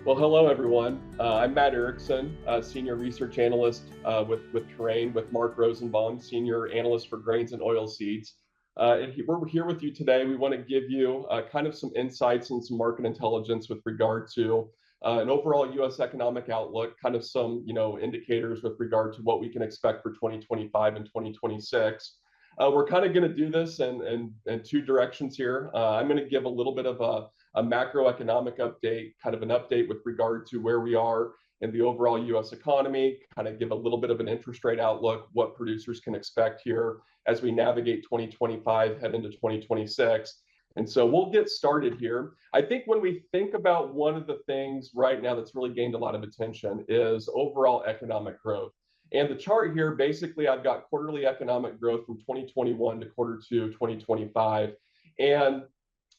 Well, hello, everyone. I'm Matt Erickson, Senior Research Analyst with Terrain, with Mark Rosenbaum, Senior Analyst for Grains and Oilseeds. We're here with you today. We want to give you kind of some insights and some market intelligence with regard to an overall U.S. economic outlook, kind of some indicators with regard to what we can expect for 2025 and 2026. We're kind of going to do this in two directions here. I'm going to give a little bit of a macroeconomic update, kind of an update with regard to where we are in the overall U.S. economy, kind of give a little bit of an interest rate outlook, what producers can expect here as we navigate 2025, head into 2026. And so we'll get started here. I think when we think about one of the things right now that's really gained a lot of attention is overall economic growth. And the chart here, basically, I've got quarterly economic growth from 2021 to quarter two 2025. And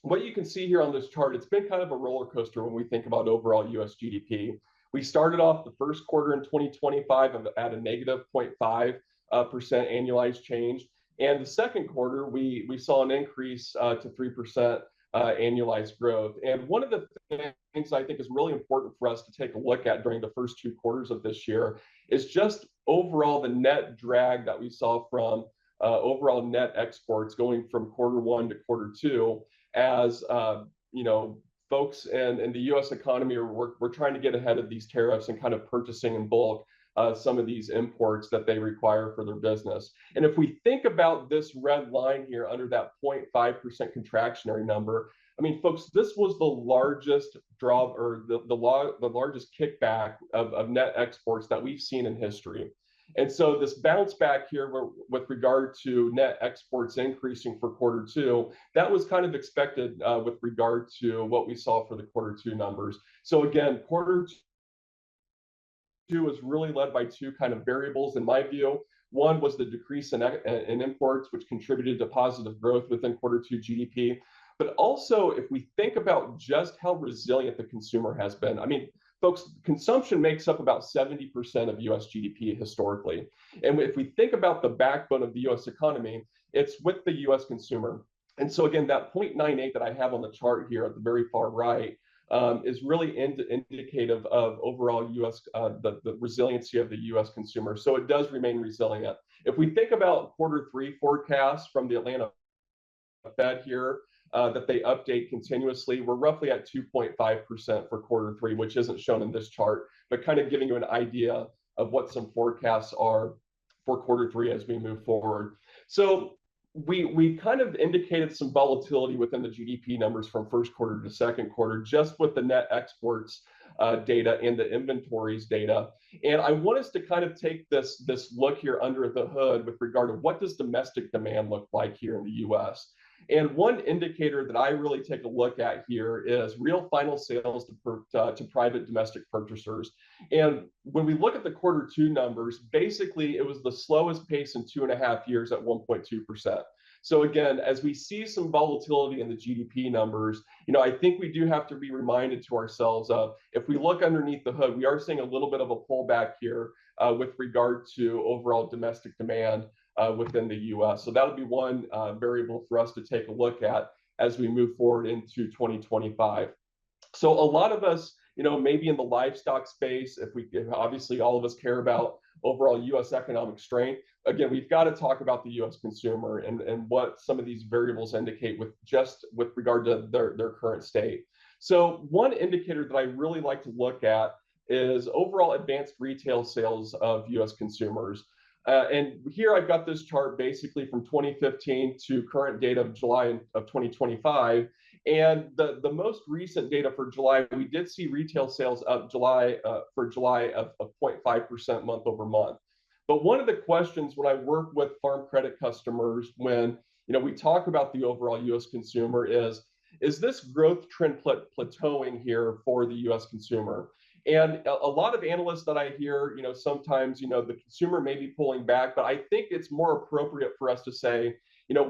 what you can see here on this chart, it's been kind of a roller coaster when we think about overall US GDP. We started off the first quarter in 2025 at a negative 0.5% annualized change. And the second quarter, we saw an increase to 3% annualized growth. And one of the things I think is really important for us to take a look at during the first two quarters of this year is just overall the net drag that we saw from overall net exports going from quarter one to quarter two, as folks in the U.S. economy we're trying to get ahead of these tariffs and kind of purchasing in bulk some of these imports that they require for their business. And if we think about this red line here under that 0.5% contractionary number, I mean, folks, this was the largest drop or the largest kickback of net exports that we've seen in history. And so this bounce back here with regard to net exports increasing for quarter two, that was kind of expected with regard to what we saw for the quarter two numbers. So again, quarter two was really led by two kind of variables in my view. One was the decrease in imports, which contributed to positive growth within quarter two GDP. But also, if we think about just how resilient the consumer has been, I mean, folks, consumption makes up about 70% of US GDP historically. And if we think about the backbone of the US economy, it's with the US consumer. And so again, that 0.98 that I have on the chart here at the very far right is really indicative of overall US, the resiliency of the US consumer. So it does remain resilient. If we think about quarter three forecasts from the Atlanta Fed here, that they update continuously, we're roughly at 2.5% for quarter three, which isn't shown in this chart, but kind of giving you an idea of what some forecasts are for quarter three as we move forward. So we kind of indicated some volatility within the GDP numbers from first quarter to second quarter, just with the net exports data and the inventories data. And I want us to kind of take this look here under the hood with regard to what does domestic demand look like here in the US. And one indicator that I really take a look at here is real final sales to private domestic purchasers. And when we look at the quarter two numbers, basically it was the slowest pace in 2.5 years at 1.2%. So again, as we see some volatility in the GDP numbers, I think we do have to be reminded to ourselves of, if we look underneath the hood, we are seeing a little bit of a pullback here with regard to overall domestic demand within the US. So that'll be one variable for us to take a look at as we move forward into 2025. So a lot of us, maybe in the livestock space, if obviously all of us care about overall US economic strength, again, we've got to talk about the US consumer and what some of these variables indicate with regard to their current state. So one indicator that I really like to look at is overall advanced retail sales of US consumers. And here I've got this chart basically from 2015 to current data of July of 2025. And the most recent data for July, we did see retail sales up for July of 0.5% month over month. But one of the questions when I work with farm credit customers, when we talk about the overall US consumer, is this growth trend plateauing here for the US consumer? And a lot of analysts that I hear, sometimes, the consumer may be pulling back, but I think it's more appropriate for us to say,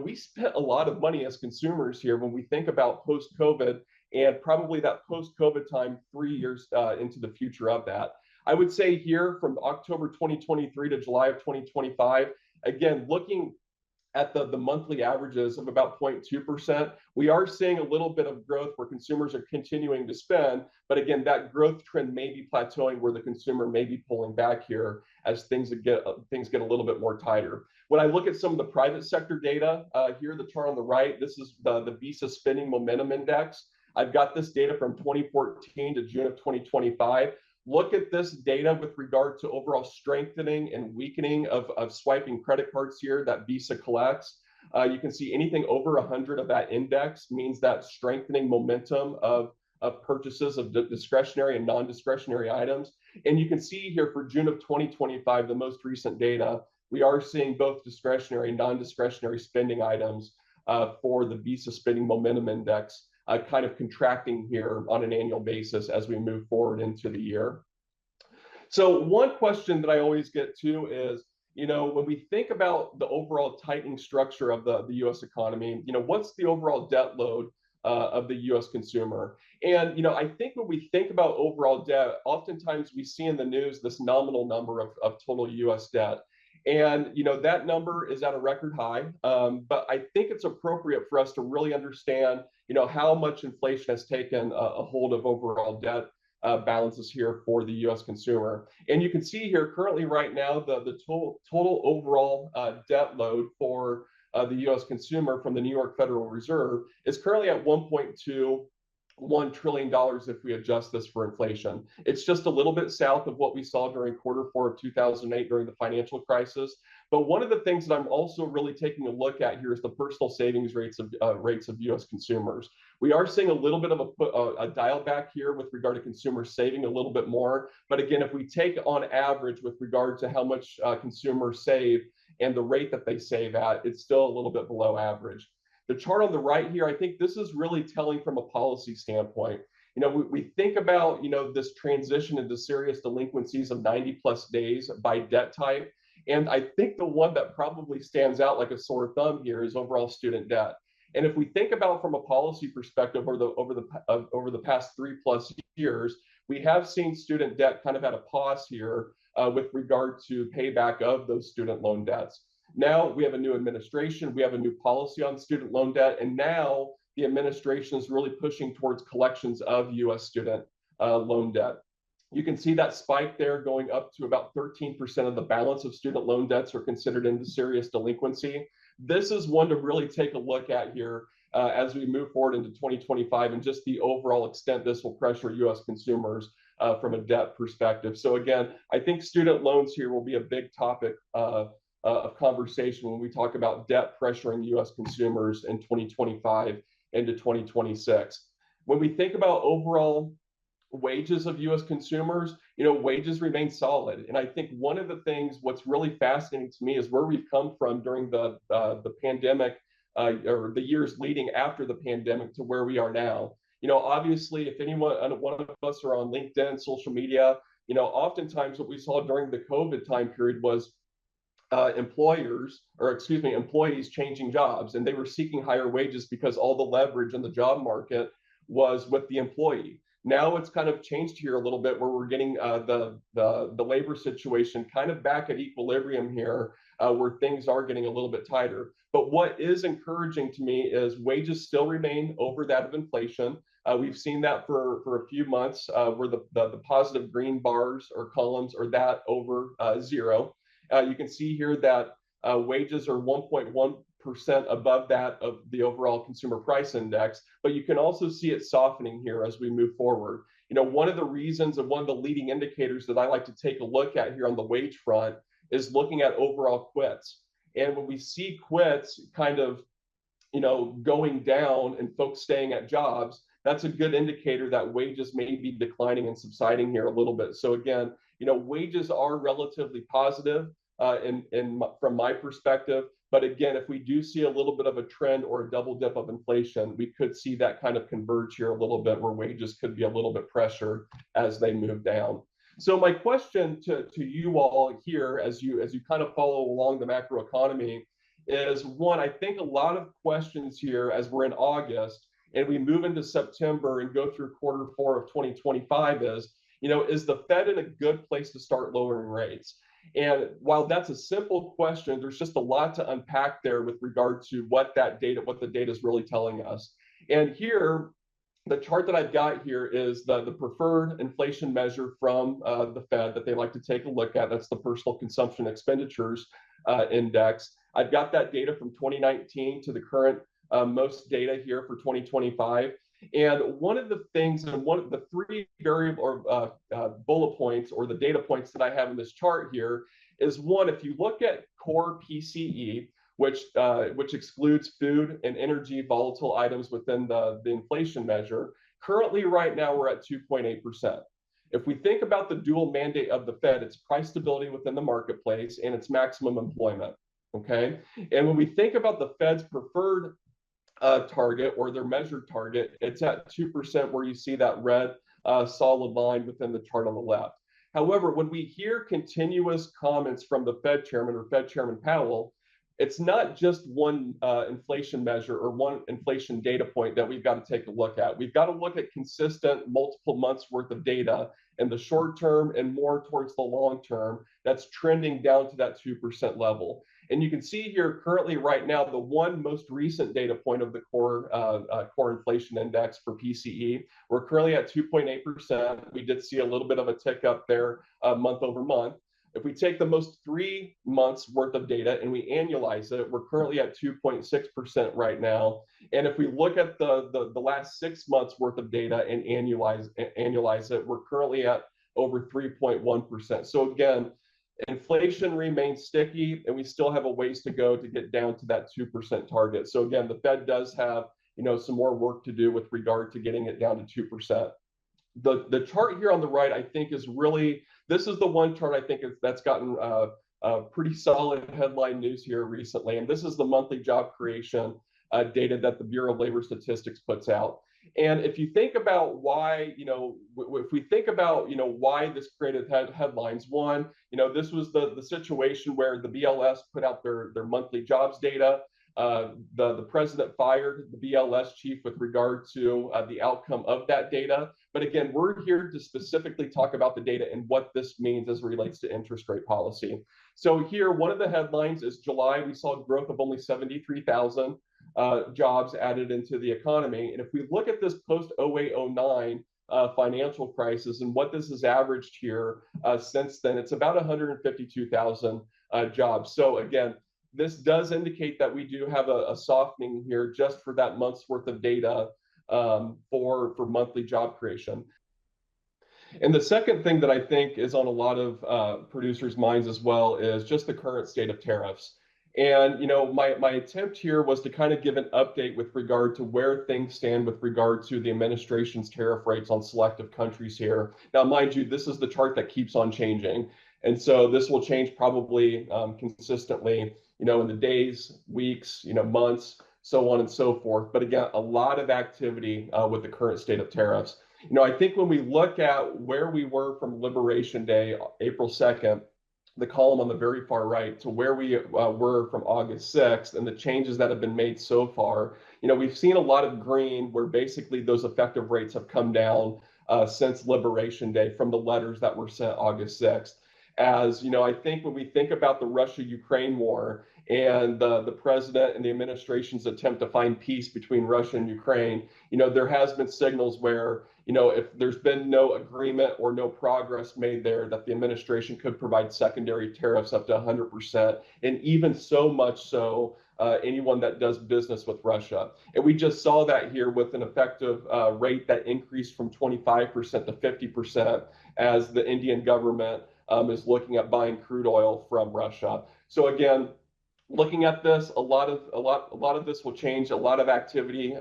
we spent a lot of money as consumers here when we think about post-COVID and probably that post-COVID time 3 years into the future of that. I would say here from October 2023 to July of 2025, again, looking at the monthly averages of about 0.2%. We are seeing a little bit of growth where consumers are continuing to spend, but again, that growth trend may be plateauing where the consumer may be pulling back here as things get a little bit more tighter. When I look at some of the private sector data, here the chart on the right, this is the Visa Spending Momentum Index. I've got this data from 2014 to June of 2025. Look at this data with regard to overall strengthening and weakening of swiping credit cards here that Visa collects. You can see anything over 100 of that index means that strengthening momentum of purchases of discretionary and non-discretionary items. And you can see here for June of 2025, the most recent data, we are seeing both discretionary and non-discretionary spending items for the Visa Spending Momentum Index kind of contracting here on an annual basis as we move forward into the year. So one question that I always get to is, when we think about the overall tightening structure of the U.S. economy, what's the overall debt load of the U.S. consumer? And, I think when we think about overall debt, oftentimes we see in the news this nominal number of total U.S. debt. And that number is at a record high, but I think it's appropriate for us to really understand how much inflation has taken a hold of overall debt balances here for the U.S. consumer. And you can see here currently right now the total overall debt load for the U.S. consumer from the New York Federal Reserve is currently at $1.21 trillion if we adjust this for inflation. It's just a little bit south of what we saw during Q4 of 2008 during the financial crisis. But one of the things that I'm also really taking a look at here is the personal savings rates of U.S. consumers. We are seeing a little bit of a dial back here with regard to consumers saving a little bit more. But again, if we take on average with regard to how much consumers save and the rate that they save at, it's still a little bit below average. The chart on the right here, I think this is really telling from a policy standpoint. We think about, this transition into serious delinquencies of 90 plus days by debt type. And I think the one that probably stands out like a sore thumb here is overall student debt. And if we think about from a policy perspective over the past 3+ years, we have seen student debt kind of at a pause here with regard to payback of those student loan debts. Now we have a new administration, we have a new policy on student loan debt, and now the administration is really pushing towards collections of U.S. student loan debt. You can see that spike there going up to about 13% of the balance of student loan debts are considered into serious delinquency. This is one to really take a look at here as we move forward into 2025 and just the overall extent this will pressure U.S. consumers from a debt perspective. So again, I think student loans here will be a big topic of conversation when we talk about debt pressuring U.S. consumers in 2025 into 2026. When we think about overall wages of U.S. consumers, wages remain solid. And I think one of the things, what's really fascinating to me is where we've come from during the pandemic or the years leading after the pandemic to where we are now. Obviously, if one of us are on LinkedIn, social media, oftentimes what we saw during the COVID time period was employees changing jobs, and they were seeking higher wages because all the leverage in the job market was with the employee. Now it's kind of changed here a little bit where we're getting the labor situation kind of back at equilibrium here where things are getting a little bit tighter. But what is encouraging to me is wages still remain over that of inflation. We've seen that for a few months where the positive green bars or columns are that over zero. You can see here that wages are 1.1% above that of the overall consumer price index, but you can also see it softening here as we move forward. One of the reasons and one of the leading indicators that I like to take a look at here on the wage front is looking at overall quits. And when we see quits kind of, going down and folks staying at jobs, that's a good indicator that wages may be declining and subsiding here a little bit. So again, wages are relatively positive from my perspective. But again, if we do see a little bit of a trend or a double dip of inflation, we could see that kind of converge here a little bit where wages could be a little bit pressured as they move down. So my question to you all here as you kind of follow along the macroeconomy is, one, I think a lot of questions here as we're in August and we move into September and go through Q4 of 2025 is the Fed in a good place to start lowering rates? And while that's a simple question, there's just a lot to unpack there with regard to what the data is really telling us. And here, the chart that I've got here is the preferred inflation measure from the Fed that they like to take a look at. That's the personal consumption expenditures index. I've got that data from 2019 to the current most data here for 2025. And one of the things, and one of the three variable or bullet points or the data points that I have in this chart here is one, if you look at core PCE, which excludes food and energy volatile items within the inflation measure. Currently, right now, we're at 2.8%. If we think about the dual mandate of the Fed, it's price stability within the marketplace and it's maximum employment. Okay. And when we think about the Fed's preferred target or their measured target, it's at 2%, where you see that red solid line within the chart on the left. However, when we hear continuous comments from the Fed chairman or Fed Chairman Powell, it's not just one inflation measure or one inflation data point that we've got to take a look at. We've got to look at consistent multiple months worth of data in the short term and more towards the long term that's trending down to that 2% level. And you can see here currently right now, the one most recent data point of the core inflation index for PCE, we're currently at 2.8%. We did see a little bit of a tick up there month over month. If we take the most 3 months worth of data and we annualize it, we're currently at 2.6% right now. And if we look at the last 6 months worth of data and annualize it, we're currently at over 3.1%. So again, inflation remains sticky, and we still have a ways to go to get down to that 2% target. So again, the Fed does have some more work to do with regard to getting it down to 2%. The chart here on the right, I think, is really, this is the one chart I think that's gotten pretty solid headline news here recently. And this is the monthly job creation data that the Bureau of Labor Statistics puts out. And if you think about why, if we think about, why this created headlines, one, this was the situation where the BLS put out their monthly jobs data. The president fired the BLS chief with regard to the outcome of that data. But again, we're here to specifically talk about the data and what this means as it relates to interest rate policy. So here, one of the headlines is July, we saw growth of only 73,000 jobs added into the economy. And if we look at this post-08-09 financial crisis and what this has averaged here since then, it's about 152,000 jobs. So again, this does indicate that we do have a softening here just for that month's worth of data for monthly job creation. And the second thing that I think is on a lot of producers' minds as well is just the current state of tariffs. And my attempt here was to kind of give an update with regard to where things stand with regard to the administration's tariff rates on selective countries here. Now, mind you, this is the chart that keeps on changing. And so this will change probably consistently, in the days, weeks, months, so on and so forth. But again, a lot of activity with the current state of tariffs. I think when we look at where we were from Liberation Day, April 2nd, the column on the very far right, to where we were from August 6th and the changes that have been made so far, we've seen a lot of green where basically those effective rates have come down since Liberation Day from the letters that were sent August 6th. As I think when we think about the Russia-Ukraine war and the president and the administration's attempt to find peace between Russia and Ukraine, there has been signals where, if there's been no agreement or no progress made there, that the administration could provide secondary tariffs up to 100%, and even so much so, anyone that does business with Russia. And we just saw that here with an effective rate that increased from 25% to 50% as the Indian government is looking at buying crude oil from Russia. So again, looking at this, a lot of this will change. A lot of activity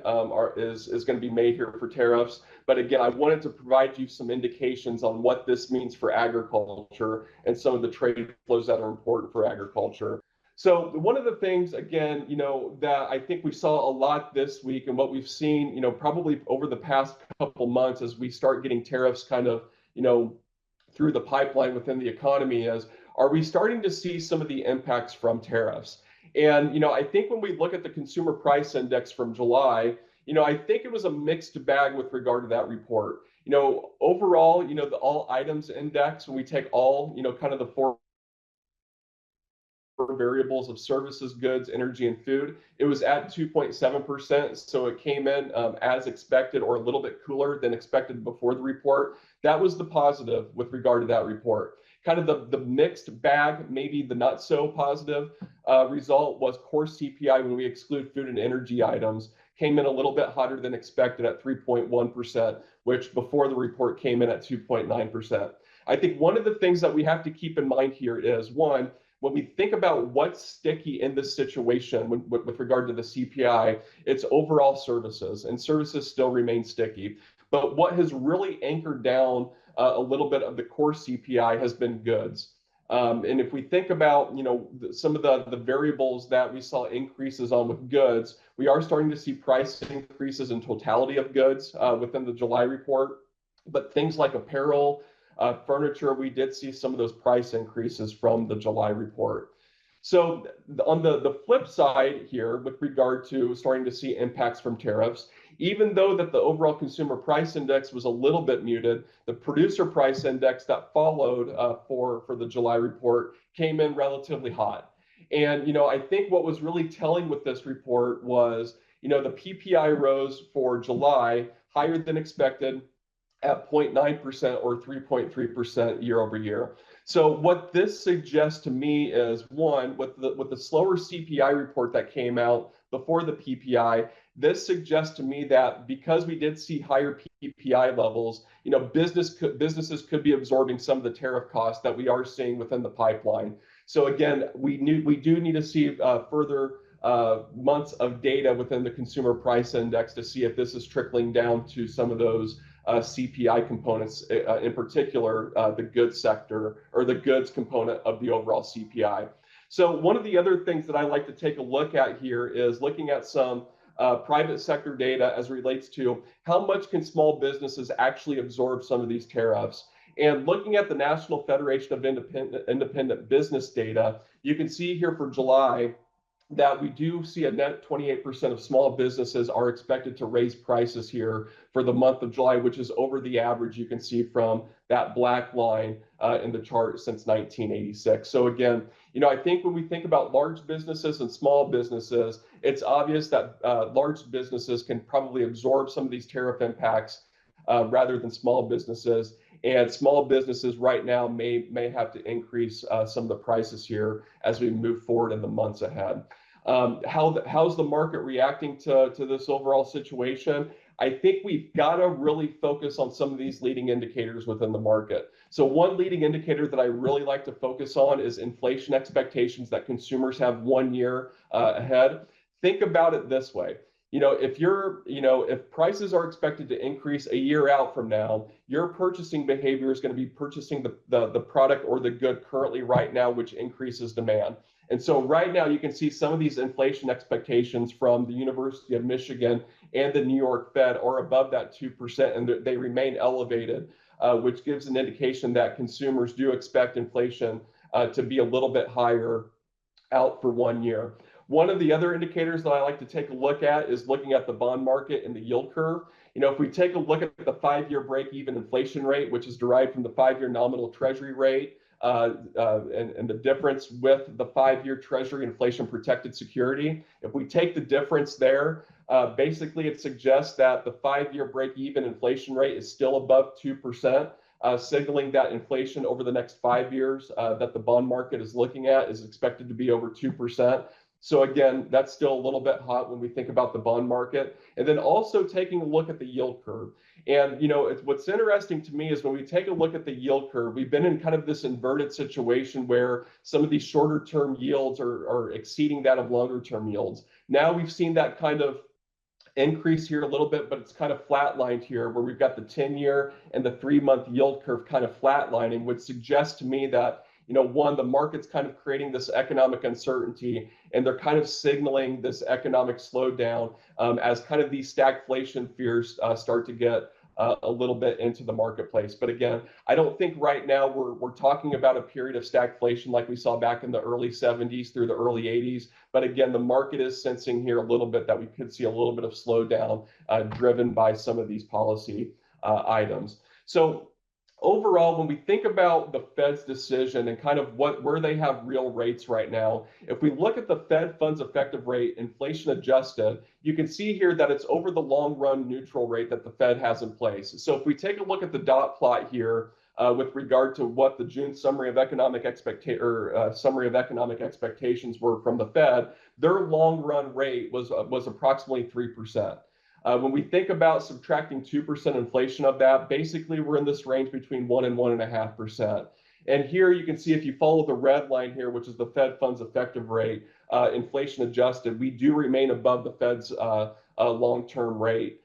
is going to be made here for tariffs. But again, I wanted to provide you some indications on what this means for agriculture and some of the trade flows that are important for agriculture. So one of the things, again, that I think we saw a lot this week, and what we've seen, probably over the past couple months as we start getting tariffs kind of, through the pipeline within the economy, is, are we starting to see some of the impacts from tariffs? And, I think when we look at the consumer price index from July, I think it was a mixed bag with regard to that report. Overall, the all items index, when we take all, kind of the four core variables of services, goods, energy, and food, it was at 2.7%. So it came in as expected, or a little bit cooler than expected before the report. That was the positive with regard to that report. Kind of the mixed bag, maybe the not so positive result was core CPI when we exclude food and energy items, came in a little bit hotter than expected at 3.1%, which before the report came in at 2.9%. I think one of the things that we have to keep in mind here is, one, when we think about what's sticky in this situation with regard to the CPI, it's overall services, and services still remain sticky. But what has really anchored down a little bit of the core CPI has been goods. And if we think about, some of the variables that we saw increases on with goods, we are starting to see price increases in totality of goods within the July report. But things like apparel, furniture, we did see some of those price increases from the July report. So on the flip side here, with regard to starting to see impacts from tariffs, even though that the overall consumer price index was a little bit muted, the producer price index that followed for the July report came in relatively hot. And, I think what was really telling with this report was, the PPI rose for July higher than expected at 0.9% or 3.3% year over year. So what this suggests to me is, one, with the slower CPI report that came out before the PPI, this suggests to me that because we did see higher PPI levels, businesses could be absorbing some of the tariff costs that we are seeing within the pipeline. So again, we do need to see further months of data within the consumer price index to see if this is trickling down to some of those CPI components, in particular, the goods sector or the goods component of the overall CPI. So one of the other things that I like to take a look at here is looking at some private sector data as it relates to how much can small businesses actually absorb some of these tariffs. And looking at the National Federation of Independent Business data, you can see here for July that we do see a net 28% of small businesses are expected to raise prices here for the month of July, which is over the average you can see from that black line in the chart since 1986. So again, I think when we think about large businesses and small businesses, it's obvious that large businesses can probably absorb some of these tariff impacts rather than small businesses. And small businesses right now may have to increase some of the prices here as we move forward in the months ahead. How's the market reacting to this overall situation? I think we've got to really focus on some of these leading indicators within the market. So one leading indicator that I really like to focus on is inflation expectations that consumers have 1 year ahead. Think about it this way. If prices are expected to increase a year out from now, your purchasing behavior is going to be purchasing the product or the good currently right now, which increases demand. And so right now you can see some of these inflation expectations from the University of Michigan and the New York Fed are above that 2%, and they remain elevated, which gives an indication that consumers do expect inflation to be a little bit higher out for 1 year. One of the other indicators that I like to take a look at is looking at the bond market and the yield curve. If we take a look at the 5-year break-even inflation rate, which is derived from the 5-year nominal treasury rate, and the difference with the 5-year treasury inflation protected security, if we take the difference there, basically it suggests that the 5-year break-even inflation rate is still above 2%. Signaling that inflation over the next 5 years that the bond market is looking at is expected to be over 2%. So again, that's still a little bit hot when we think about the bond market. And then also taking a look at the yield curve. And what's interesting to me is when we take a look at the yield curve, we've been in kind of this inverted situation where some of these shorter term yields are exceeding that of longer term yields. Now we've seen that kind of increase here a little bit, but it's kind of flatlined here where we've got the 10-year and the 3-month yield curve kind of flatlining, which suggests to me that one, the market's kind of creating this economic uncertainty, and they're kind of signaling this economic slowdown as kind of these stagflation fears start to get a little bit into the marketplace. But again, I don't think right now we're talking about a period of stagflation like we saw back in the early 70s through the early 80s. But again, the market is sensing here a little bit that we could see a little bit of slowdown driven by some of these policy items. So overall, when we think about the Fed's decision and kind of where they have real rates right now, if we look at the Fed funds effective rate, inflation adjusted, you can see here that it's over the long run neutral rate that the Fed has in place. So if we take a look at the dot plot here, with regard to what the June summary of economic expectations were from the Fed, their long run rate was approximately 3%. When we think about subtracting 2% inflation of that, basically we're in this range between 1 and 1.5%. And here you can see, if you follow the red line here, which is the Fed funds effective rate, inflation adjusted, we do remain above the Fed's long-term rate,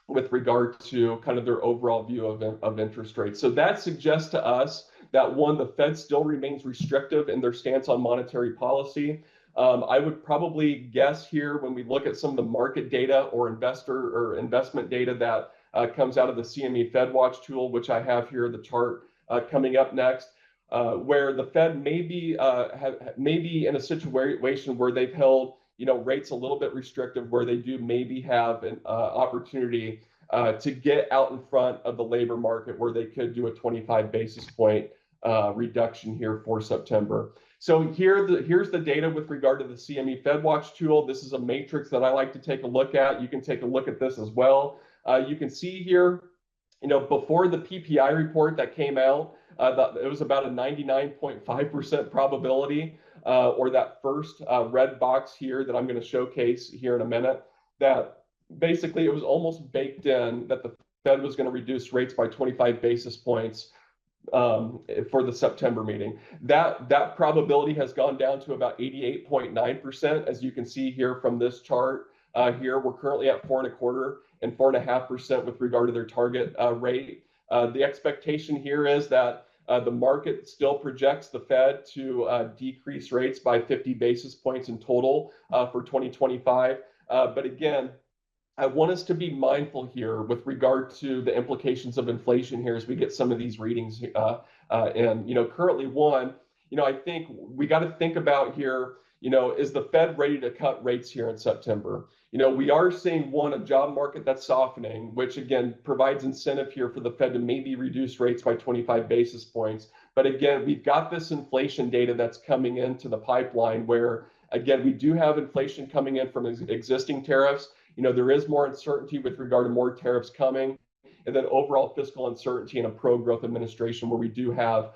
with regard to kind of their overall view of interest rates. So that suggests to us that, one, the Fed still remains restrictive in their stance on monetary policy. I would probably guess here, when we look at some of the market data or investment data that comes out of the CME FedWatch tool, which I have here, the chart coming up next, where the Fed may be in a situation where they've held rates a little bit restrictive, where they do maybe have an opportunity to get out in front of the labor market, where they could do a 25 basis point reduction here for September. So here's the data with regard to the CME FedWatch tool. This is a matrix that I like to take a look at. You can take a look at this as well. You can see here, before the PPI report that came out, it was about a 99.5% probability, or that first red box here that I'm going to showcase here in a minute, that basically it was almost baked in that the Fed was going to reduce rates by 25 basis points for the September meeting. That probability has gone down to about 88.9%, as you can see here from this chart. Here we're currently at 4.25% and 4.5% with regard to their target rate. The expectation here is that the market still projects the Fed to decrease rates by 50 basis points in total for 2025. But again, I want us to be mindful here with regard to the implications of inflation here as we get some of these readings. And currently, one, I think we got to think about here, is the Fed ready to cut rates here in September? We are seeing, one, a job market that's softening, which again provides incentive here for the Fed to maybe reduce rates by 25 basis points. But again, we've got this inflation data that's coming into the pipeline, where again, we do have inflation coming in from existing tariffs. There is more uncertainty with regard to more tariffs coming, and then overall fiscal uncertainty in a pro-growth administration, where we do have,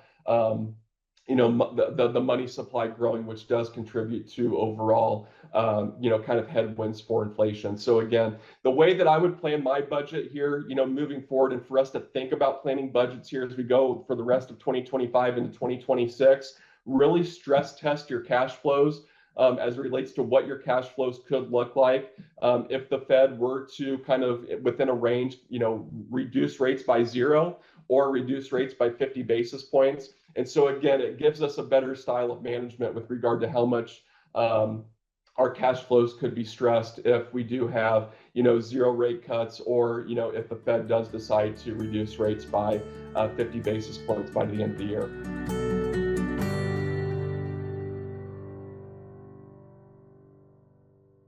the money supply growing, which does contribute to overall, kind of headwinds for inflation. So again, the way that I would plan my budget here, moving forward, and for us to think about planning budgets here as we go for the rest of 2025 into 2026, really stress test your cash flows. As it relates to what your cash flows could look like if the Fed were to kind of within a range, reduce rates by 0 or reduce rates by 50 basis points. And so again, it gives us a better style of management with regard to how much our cash flows could be stressed if we do have, 0 rate cuts, or, if the Fed does decide to reduce rates by 50 basis points by the end of the year.